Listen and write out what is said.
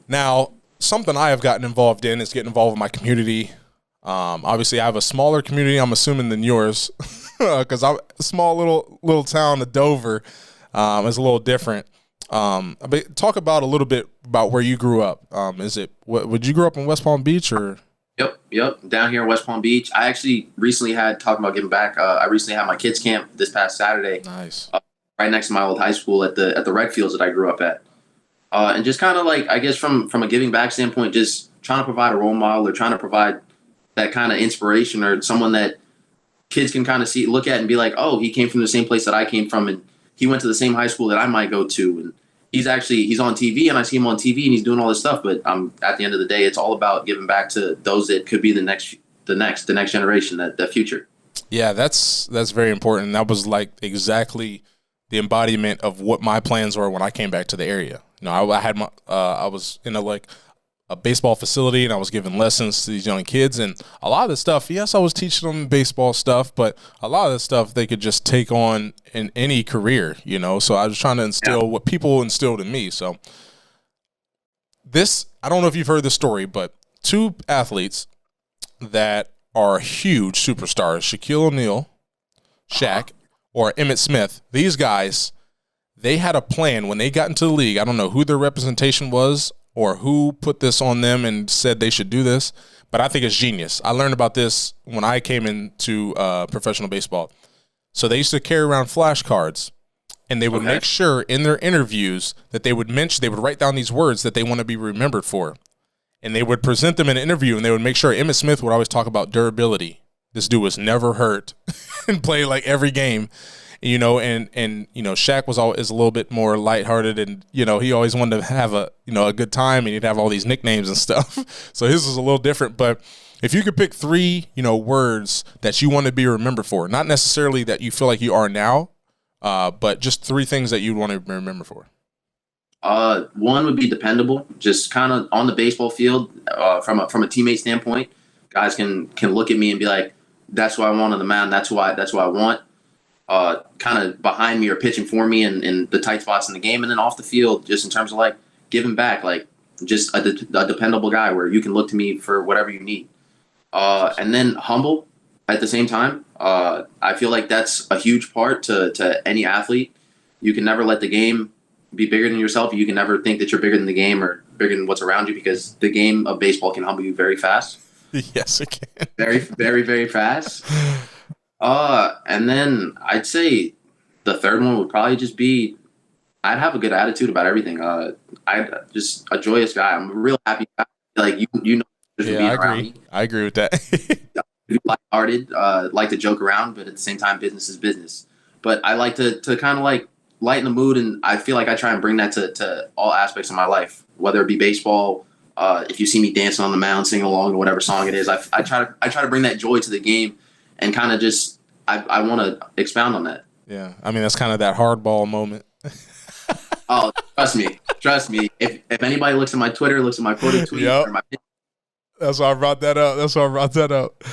Now, something I have gotten involved in is getting involved with my community. Obviously, I have a smaller community, I'm assuming, than yours, because I'm a small little town of Dover is a little different. But talk about a little bit about where you grew up. Would you grow up in West Palm Beach or? Yep. Down here in West Palm Beach. I actually recently talking about giving back. I recently had my kids camp this past Saturday. Nice. Right next to my old high school at the rec fields that I grew up at. And just kind of like, I guess from a giving back standpoint, just trying to provide a role model or trying to provide that kind of inspiration or someone that kids can kind of look at and be like, oh, he came from the same place that I came from, and he went to the same high school that I might go to, and he's on TV, and I see him on TV, and he's doing all this stuff. But at the end of the day, it's all about giving back to those that could be the next generation, the future. Yeah, that's very important. That was like exactly the embodiment of what my plans were when I came back to the area. You know, I was in a baseball facility, and I was giving lessons to these young kids, and a lot of the stuff, yes, I was teaching them baseball stuff, but a lot of the stuff they could just take on in any career, you know. So I was trying to instill what people instilled in me. So I don't know if you've heard this story, but two athletes that are huge superstars, Shaquille O'Neal, Shaq, or Emmitt Smith, these guys, they had a plan when they got into the league. I don't know who their representation was or who put this on them and said they should do this, but I think it's genius. I learned about this when I came into professional baseball. So they used to carry around flashcards, and they would make sure in their interviews that they would write down these words that they want to be remembered for. And they would present them in an interview, and they would make sure. Emmitt Smith would always talk about durability. This dude was never hurt and played like every game, you know, and you know, Shaq is a little bit more lighthearted, and you know, he always wanted to have a good time, and he'd have all these nicknames and stuff. So his was a little different. But if you could pick three, words that you want to be remembered for, not necessarily that you feel like you are now, but just three things that you'd want to be remembered for. One would be dependable, just kind of on the baseball field, from a teammate standpoint. Guys can look at me and be like, that's what I want on the mound. That's what I want. Kind of behind me or pitching for me in the tight spots in the game, and then off the field, just in terms of like giving back, like just a dependable guy where you can look to me for whatever you need. And then humble at the same time. I feel like that's a huge part to any athlete. You can never let the game be bigger than yourself. You can never think that you're bigger than the game or bigger than what's around you, because the game of baseball can humble you very fast. Yes, it can. Very, very, very fast. And then I'd say the third one would probably just be, I'd have a good attitude about everything. I'm just a joyous guy. I'm a real happy guy. Like, you know, I agree with that. Lighthearted, like to joke around, but at the same time, business is business. But I like to kind of like lighten the mood, and I feel like I try and bring that to all aspects of my life, whether it be baseball. If you see me dancing on the mound, singing along to whatever song it is, I try to bring that joy to the game, and kind of just I want to expound on that. Yeah, I mean, that's kind of that hardball moment. Oh, trust me. If anybody looks at my Twitter, looks at my photo tweet, or my that's why I brought that up.